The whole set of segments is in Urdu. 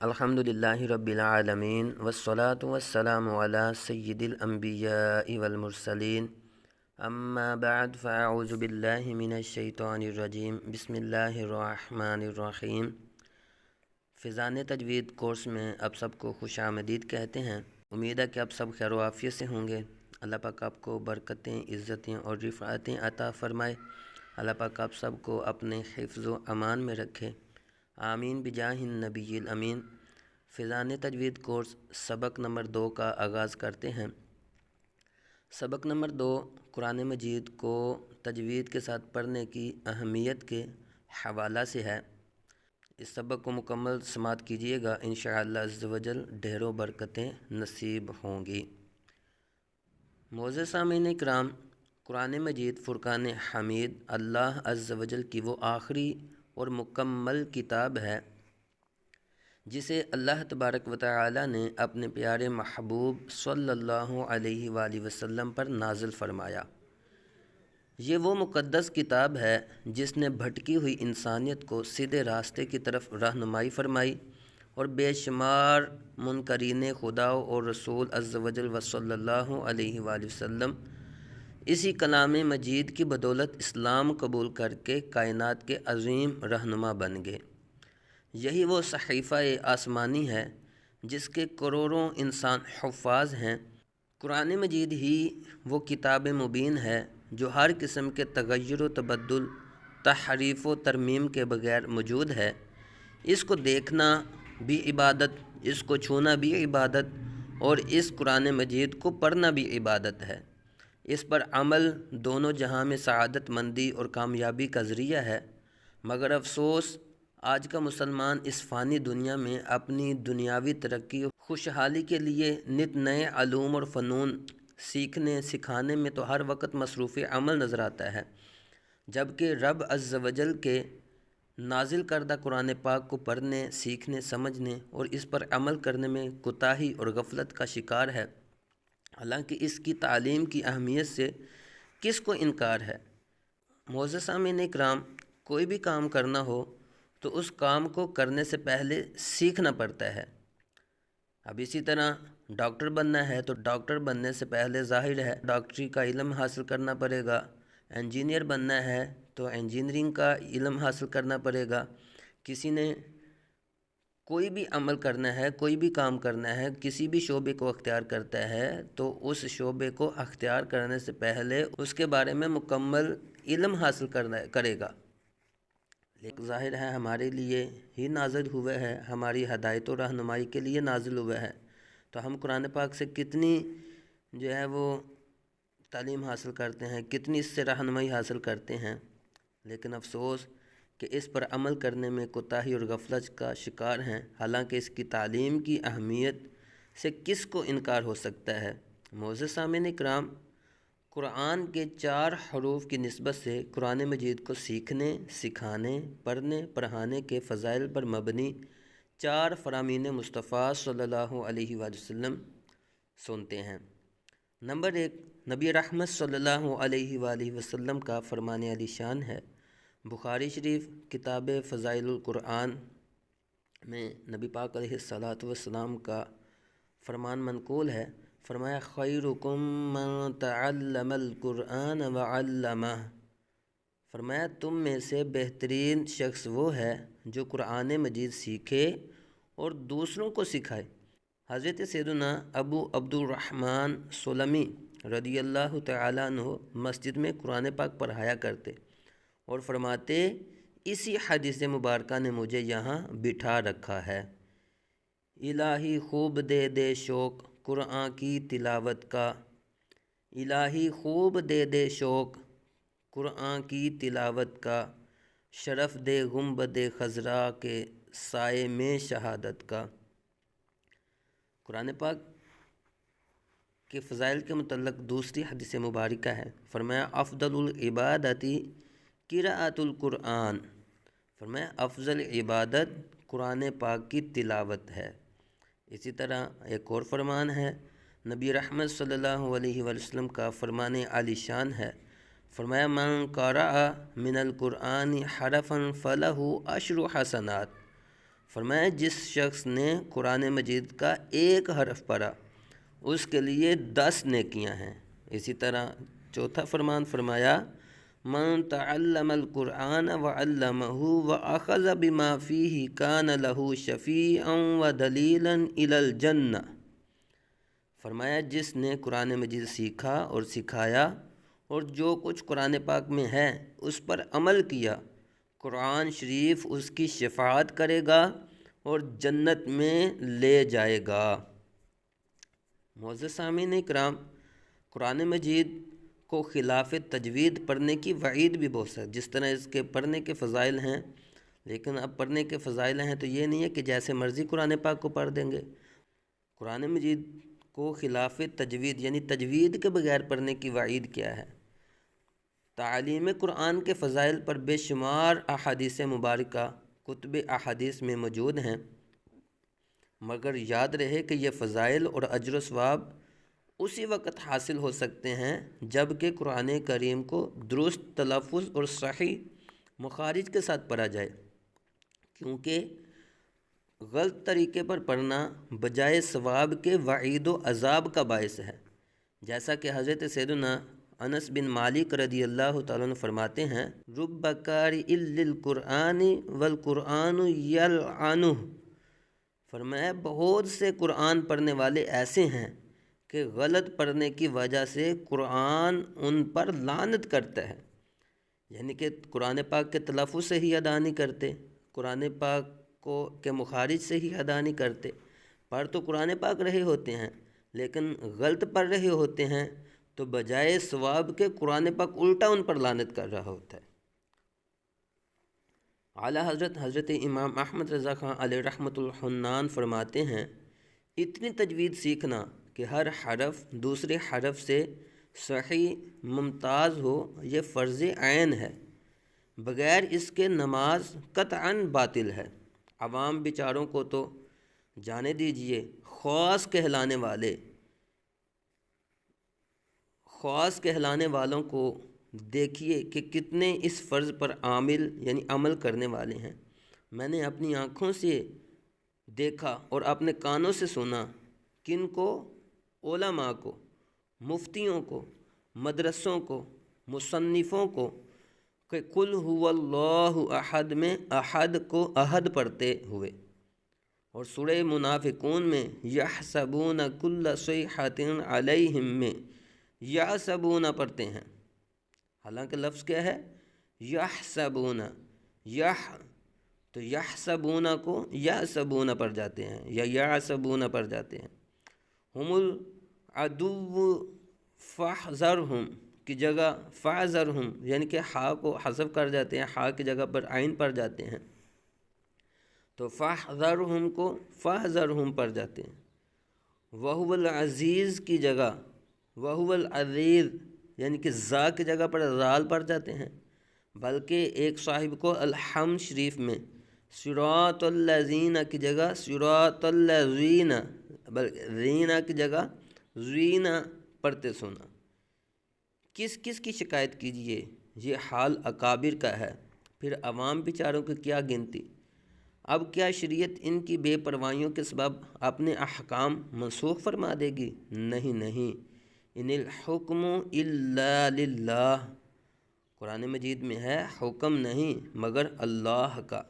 الحمدللہ رب العالمین والصلاة والسلام علی سید الانبیاء والمرسلین اما بعد فاعوذ باللہ من الشیطان الرجیم بسم اللہ الرحمن الرحیم۔ فیضان تجوید کورس میں آپ سب کو خوش آمدید کہتے ہیں۔ امید ہے کہ آپ سب خیر و عافیت سے ہوں گے۔ اللہ پاک آپ کو برکتیں، عزتیں اور رفعتیں عطا فرمائے۔ اللہ پاک آپ سب کو اپنے حفظ و امان میں رکھے، آمین بجاہ النبی الامین۔ فیضان تجوید کورس سبق نمبر 2 کا آغاز کرتے ہیں۔ سبق نمبر 2 قرآن مجید کو تجوید کے ساتھ پڑھنے کی اہمیت کے حوالہ سے ہے۔ اس سبق کو مکمل سماعت کیجیے گا، انشاءاللہ عز و جل ڈھیروں برکتیں نصیب ہوں گی۔ معزز سامعین کرام، قرآن مجید فرقان حمید اللہ عز و جل کی وہ آخری اور مکمل کتاب ہے جسے اللہ تبارک و تعالی نے اپنے پیارے محبوب صلی اللہ علیہ وآلہ وسلم پر نازل فرمایا۔ یہ وہ مقدس کتاب ہے جس نے بھٹکی ہوئی انسانیت کو سیدھے راستے کی طرف رہنمائی فرمائی اور بے شمار منکرین خدا اور رسول عز و جل و صلی اللہ علیہ وآلہ وسلم اسی کلام مجید کی بدولت اسلام قبول کر کے کائنات کے عظیم رہنما بن گئے۔ یہی وہ صحیفہ آسمانی ہے جس کے کروڑوں انسان حفاظ ہیں۔ قرآن مجید ہی وہ کتاب مبین ہے جو ہر قسم کے تغیر و تبدل، تحریف و ترمیم کے بغیر موجود ہے۔ اس کو دیکھنا بھی عبادت، اس کو چھونا بھی عبادت، اور اس قرآن مجید کو پڑھنا بھی عبادت ہے۔ اس پر عمل دونوں جہاں میں سعادت مندی اور کامیابی کا ذریعہ ہے، مگر افسوس آج کا مسلمان اس فانی دنیا میں اپنی دنیاوی ترقی و خوشحالی کے لیے نت نئے علوم اور فنون سیکھنے سکھانے میں تو ہر وقت مصروف عمل نظر آتا ہے، جبکہ رب عز و جل کے نازل کردہ قرآن پاک کو پڑھنے، سیکھنے، سمجھنے اور اس پر عمل کرنے میں کوتاہی اور غفلت کا شکار ہے۔ حالانکہ اس کی تعلیم کی اہمیت سے کس کو انکار ہے؟ معزز سامعین اکرام، کوئی بھی کام کرنا ہو تو اس کام کو کرنے سے پہلے سیکھنا پڑتا ہے۔ اب اسی طرح ڈاکٹر بننا ہے تو ڈاکٹر بننے سے پہلے ظاہر ہے ڈاکٹری کا علم حاصل کرنا پڑے گا۔ انجینئر بننا ہے تو انجینئرنگ کا علم حاصل کرنا پڑے گا۔ کسی نے کوئی بھی عمل کرنا ہے، کوئی بھی کام کرنا ہے، کسی بھی شعبے کو اختیار کرتا ہے تو اس شعبے کو اختیار کرنے سے پہلے اس کے بارے میں مکمل علم حاصل کرے گا۔ لیکن ظاہر ہے ہمارے لیے ہی نازل ہوئے ہے، ہماری ہدایت و رہنمائی کے لیے نازل ہوئے ہے، تو ہم قرآن پاک سے کتنی جو ہے وہ تعلیم حاصل کرتے ہیں، کتنی اس سے رہنمائی حاصل کرتے ہیں، لیکن افسوس کہ اس پر عمل کرنے میں کوتاہی اور غفلت کا شکار ہیں۔ حالانکہ اس کی تعلیم کی اہمیت سے کس کو انکار ہو سکتا ہے؟ معزز سامعین اکرام، قرآن کے 4 حروف کی نسبت سے قرآن مجید کو سیکھنے، سکھانے، پڑھنے، پڑھانے کے فضائل پر مبنی 4 فرامین مصطفیٰ صلی اللہ علیہ وآلہ وسلم سنتے ہیں۔ نمبر 1، نبی رحمت صلی اللہ علیہ وآلہ وسلم کا فرمان علی شان ہے۔ بخاری شریف کتاب فضائل القرآن میں نبی پاک علیہ السلام کا فرمان منقول ہے۔ فرمایا خیرکم من تعلم القرآن وعلمہ، فرمایا تم میں سے بہترین شخص وہ ہے جو قرآن مجید سیکھے اور دوسروں کو سکھائے۔ حضرت سیدنا ابو عبد الرحمن سلمی رضی اللہ تعالیٰ عنہ مسجد میں قرآن پاک پڑھایا کرتے اور فرماتے اسی حدیث مبارکہ نے مجھے یہاں بٹھا رکھا ہے۔ الہی خوب دے دے شوق قرآن کی تلاوت کا، الہی خوب دے دے شوق قرآن کی تلاوت کا، شرف دے گنبد خضرا کے سائے میں شہادت کا۔ قرآن پاک کے فضائل کے متعلق دوسری حدیث مبارکہ ہے۔ فرمایا افضل العبادت قراءۃ القرآن، فرمایا افضل عبادت قرآن پاک کی تلاوت ہے۔ اسی طرح ایک اور فرمان ہے، نبی رحمت صلی اللہ علیہ وسلم کا فرمان عالی شان ہے۔ فرمایا من قرأ من القرآن حرفا فلہ عشر حسنات، فرمایا جس شخص نے قرآن مجید کا ایک حرف پڑھا اس کے لیے 10 نیکیاں ہیں۔ اسی طرح چوتھا فرمان فرمایا من تعلم القرآن وعلمہ واخذ بما فیہ کان لہ شفیعا ودلیلا الی الجنہ۔ فرمایا جس نے قرآن مجید سیکھا اور سکھایا اور جو کچھ قرآن پاک میں ہے اس پر عمل کیا، قرآن شریف اس کی شفاعت کرے گا اور جنت میں لے جائے گا۔ معزز سامعین کرام، قرآن مجید کو خلاف تجوید پڑھنے کی وعید بھی بہت ہے، جس طرح اس کے پڑھنے کے فضائل ہیں، لیکن اب پڑھنے کے فضائل ہیں تو یہ نہیں ہے کہ جیسے مرضی قرآن پاک کو پڑھ دیں گے۔ قرآن مجید کو خلاف تجوید یعنی تجوید کے بغیر پڑھنے کی وعید کیا ہے؟ تعلیم قرآن کے فضائل پر بے شمار احادیث مبارکہ کتب احادیث میں موجود ہیں، مگر یاد رہے کہ یہ فضائل اور اجر و ثواب اسی وقت حاصل ہو سکتے ہیں جب کہ قرآن کریم کو درست تلفظ اور صحیح مخارج کے ساتھ پڑھا جائے، کیونکہ غلط طریقے پر پڑھنا بجائے ثواب کے وعید و عذاب کا باعث ہے، جیسا کہ حضرت سیدنا انس بن مالک رضی اللہ تعالیٰ عنہ فرماتے ہیں رب قارئ للقرآن والقرآن یلعنہ۔ فرمایا بہت سے قرآن پڑھنے والے ایسے ہیں کہ غلط پڑھنے کی وجہ سے قرآن ان پر لعنت کرتا ہے، یعنی کہ قرآن پاک کے تلفظ سے ہی ادا نہیں کرتے، قرآن پاک کے مخارج سے ہی ادا نہیں کرتے، پڑھ تو قرآن پاک رہے ہوتے ہیں لیکن غلط پڑھ رہے ہوتے ہیں، تو بجائے ثواب کے قرآن پاک الٹا ان پر لعنت کر رہا ہوتا ہے۔ اعلیٰ حضرت امام احمد رضا خان علیہ رحمۃ الحنان فرماتے ہیں اتنی تجوید سیکھنا کہ ہر حرف دوسرے حرف سے صحیح ممتاز ہو یہ فرض عین ہے، بغیر اس کے نماز قطعاً باطل ہے۔ عوام بیچاروں کو تو جانے دیجئے، خواص کہلانے والوں کو دیکھیے کہ کتنے اس فرض پر عامل یعنی عمل کرنے والے ہیں۔ میں نے اپنی آنکھوں سے دیکھا اور اپنے کانوں سے سنا، کن کو؟ علماء کو، مفتیوں کو، مدرسوں کو، مصنفوں کو، کہ قل هو اللہ احد میں احد کو احد پڑھتے ہوئے، اور سورہ منافقون میں یحسبون کل صیحۃ علیہم میں یحسبون پڑھتے ہیں، حالانکہ لفظ کیا ہے؟ یحسبون، تو یحسبون کو یحسبون پڑھ جاتے ہیں یا یحسبون پڑھ جاتے ہیں۔ ہم العدو فاحذرہم کی جگہ فاحذرہم یعنی کہ ہا کو حذف کر جاتے ہیں، ہا کی جگہ پر عین پڑھ جاتے ہیں، تو فاحذرہم کو فاحذرہم پڑھ جاتے ہیں۔ وہو العزیز کی جگہ وہو العزیز یعنی کہ زا کی جگہ پر زال پڑھ جاتے ہیں، بلکہ ایک صاحب کو الحمد شریف میں صراط الذین کی جگہ صراط الذین زینہ کی جگہ زینہ پڑھتے سنا۔ کس کس کی شکایت کیجیے، یہ حال اکابر کا ہے، پھر عوام بیچاروں کی کیا گنتی۔ اب کیا شریعت ان کی بے پروائیوں کے سبب اپنے احکام منسوخ فرما دے گی؟ نہیں، ان الحکم الا للہ، قرآن مجید میں ہے حکم نہیں مگر اللہ کا۔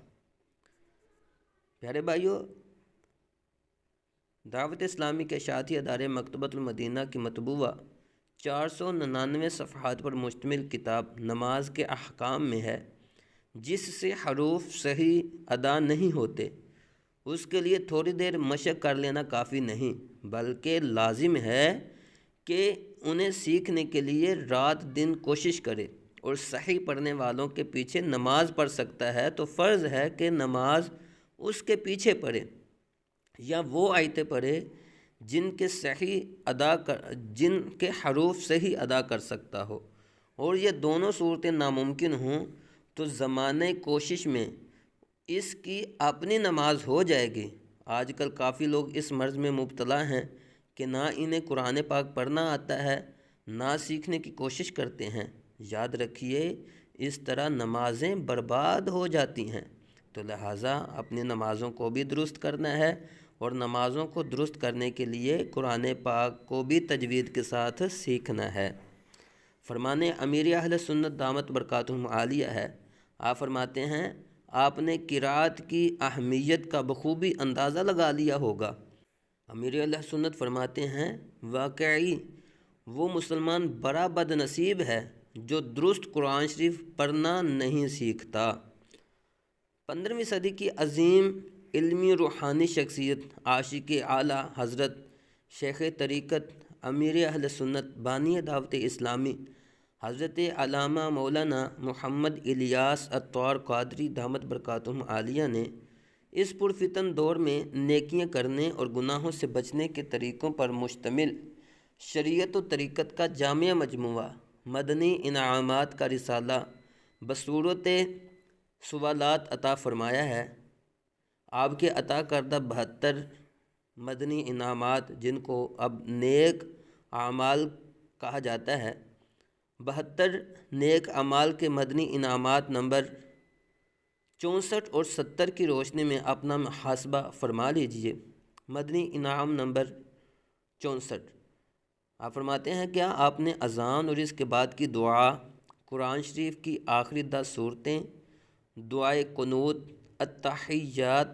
پیارے بھائیو، دعوت اسلامی کے اشاعتی ادارے مکتبۃ المدینہ کی مطبوعہ 499 صفحات پر مشتمل کتاب نماز کے احکام میں ہے، جس سے حروف صحیح ادا نہیں ہوتے اس کے لیے تھوڑی دیر مشق کر لینا کافی نہیں، بلکہ لازم ہے کہ انہیں سیکھنے کے لیے رات دن کوشش کرے، اور صحیح پڑھنے والوں کے پیچھے نماز پڑھ سکتا ہے تو فرض ہے کہ نماز اس کے پیچھے پڑھے، یا وہ آیتیں پڑھے جن کے حروف صحیح ادا کر سکتا ہو، اور یہ دونوں صورتیں ناممکن ہوں تو زمانے کوشش میں اس کی اپنی نماز ہو جائے گی۔ آج کل کافی لوگ اس مرض میں مبتلا ہیں کہ نہ انہیں قرآن پاک پڑھنا آتا ہے، نہ سیکھنے کی کوشش کرتے ہیں۔ یاد رکھیے اس طرح نمازیں برباد ہو جاتی ہیں۔ تو تو لہٰذا اپنی نمازوں کو بھی درست کرنا ہے، اور نمازوں کو درست کرنے کے لیے قرآن پاک کو بھی تجوید کے ساتھ سیکھنا ہے۔ فرمان امیر اہل سنت دامت برکاتہم عالیہ ہے، آپ فرماتے ہیں آپ نے قرات کی اہمیت کا بخوبی اندازہ لگا لیا ہوگا۔ امیر اہل سنت فرماتے ہیں واقعی وہ مسلمان بڑا بد نصیب ہے جو درست قرآن شریف پڑھنا نہیں سیکھتا۔ 15ویں صدی کی عظیم علمی روحانی شخصیت عاشق اعلیٰ حضرت شیخ طریقت امیر اہل سنت بانی دعوت اسلامی حضرت علامہ مولانا محمد الیاس الطوار قادری دامت برکاتہم عالیہ نے اس پرفتن دور میں نیکیاں کرنے اور گناہوں سے بچنے کے طریقوں پر مشتمل شریعت و طریقت کا جامع مجموعہ مدنی انعامات کا رسالہ بصورت سوالات عطا فرمایا ہے۔ آپ کے عطا کردہ 72 مدنی انعامات، جن کو اب نیک اعمال کہا جاتا ہے، 72 نیک اعمال کے مدنی انعامات نمبر 64 اور 70 کی روشنی میں اپنا محاسبہ فرما لیجئے۔ مدنی انعام نمبر 64، آپ فرماتے ہیں کیا آپ نے اذان اور اس کے بعد کی دعا، قرآن شریف کی آخری 10 سورتیں، دعائے قنوت، التحیات،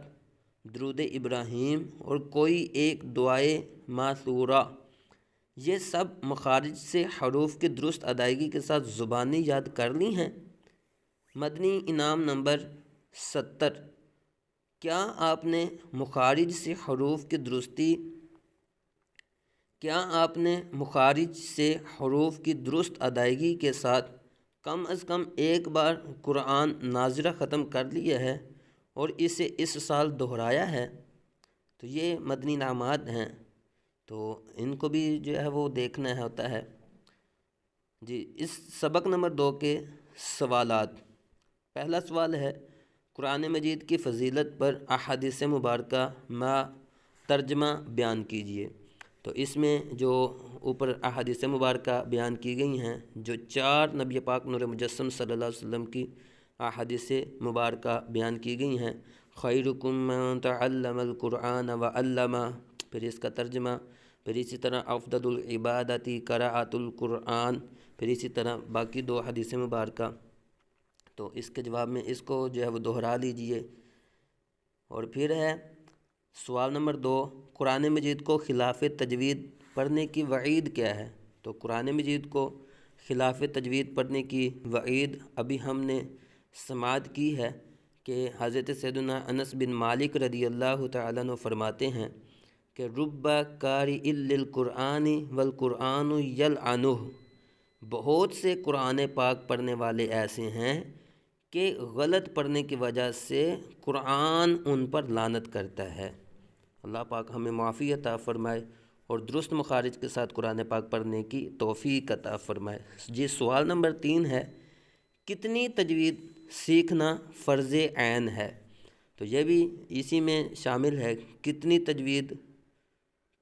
درود ابراہیم اور کوئی ایک دعائے ماثورہ، یہ سب مخارج سے حروف کی درست ادائیگی کے ساتھ زبانی یاد کر لی ہیں؟ مدنی انعام نمبر 70، کیا آپ نے مخارج سے حروف کی درست ادائیگی کے ساتھ کم از کم ایک بار قرآن ناظرہ ختم کر لیا ہے اور اسے اس سال دہرایا ہے؟ تو یہ مدنی انعامات ہیں، تو ان کو بھی جو ہے وہ دیکھنا ہوتا ہے۔ جی، اس سبق نمبر 2 کے سوالات۔ پہلا سوال ہے قرآن مجید کی فضیلت پر احادیث مبارکہ ترجمہ بیان کیجیے۔ تو اس میں جو اوپر احادیث مبارکہ بیان کی گئی ہیں، جو 4 نبی پاک نور مجسم صلی اللہ علیہ وسلم کی احادیث مبارکہ بیان کی گئی ہیں، خیرکم من تعلم القرآن وعلمہ، پھر اس کا ترجمہ، پھر اسی طرح افضل العبادت قراءۃ القرآن، پھر اسی طرح باقی 2 حدیث مبارکہ۔ تو اس کے جواب میں اس کو جو ہے وہ دہرا لیجئے۔ اور پھر ہے سوال نمبر 2، قرآن مجید کو خلاف تجوید پڑھنے کی وعید کیا ہے؟ تو قرآن مجید کو خلاف تجوید پڑھنے کی وعید ابھی ہم نے سماعت کی ہے کہ حضرت سیدنا انس بن مالک رضی اللہ تعالیٰ عنہ فرماتے ہیں کہ رب قارئ للقرآن والقرآن یلعنہ، بہت سے قرآن پاک پڑھنے والے ایسے ہیں کہ غلط پڑھنے کی وجہ سے قرآن ان پر لعنت کرتا ہے۔ اللہ پاک ہمیں معافی عطا فرمائے اور درست مخارج کے ساتھ قرآن پاک پڑھنے کی توفیق عطا فرمائے۔ جی، سوال نمبر 3 ہے کتنی تجوید سیکھنا فرض عین ہے؟ تو یہ بھی اسی میں شامل ہے، کتنی تجوید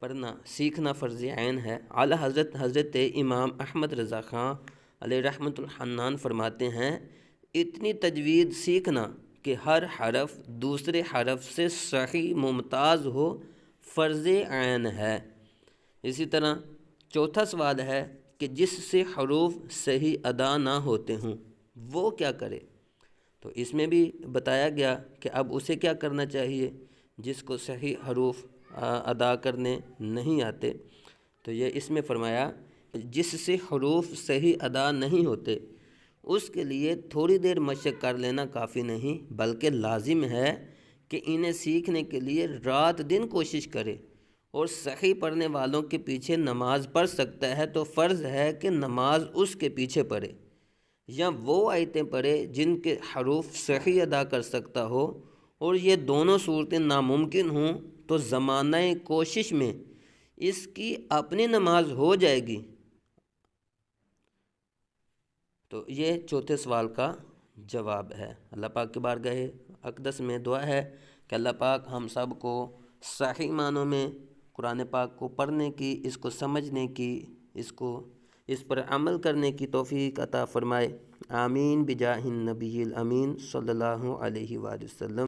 پڑھنا سیکھنا فرض عین ہے۔ اعلیٰ حضرت امام احمد رضا خان علیہ رحمۃ الحنان فرماتے ہیں اتنی تجوید سیکھنا کہ ہر حرف دوسرے حرف سے صحیح ممتاز ہو فرض عین ہے۔ اسی طرح چوتھا سوال ہے کہ جس سے حروف صحیح ادا نہ ہوتے ہوں وہ کیا کرے؟ تو اس میں بھی بتایا گیا کہ اب اسے کیا کرنا چاہیے جس کو صحیح حروف ادا کرنے نہیں آتے۔ تو یہ اس میں فرمایا جس سے حروف صحیح ادا نہیں ہوتے اس کے لیے تھوڑی دیر مشق کر لینا کافی نہیں، بلکہ لازم ہے کہ انہیں سیکھنے کے لیے رات دن کوشش کرے، اور صحیح پڑھنے والوں کے پیچھے نماز پڑھ سکتا ہے تو فرض ہے کہ نماز اس کے پیچھے پڑھے، یا وہ آیتیں پڑھے جن کے حروف صحیح ادا کر سکتا ہو، اور یہ دونوں صورتیں ناممکن ہوں تو زمانہ کوشش میں اس کی اپنی نماز ہو جائے گی۔ تو یہ چوتھے سوال کا جواب ہے۔ اللہ پاک کے بارگاہ اقدس میں دعا ہے کہ اللہ پاک ہم سب کو صحیح معنوں میں قرآن پاک کو پڑھنے کی، اس کو سمجھنے کی، اس پر عمل کرنے کی توفیق عطا فرمائے۔ آمین بجاہ النبی الامین صلی اللہ علیہ وآلہ وسلم۔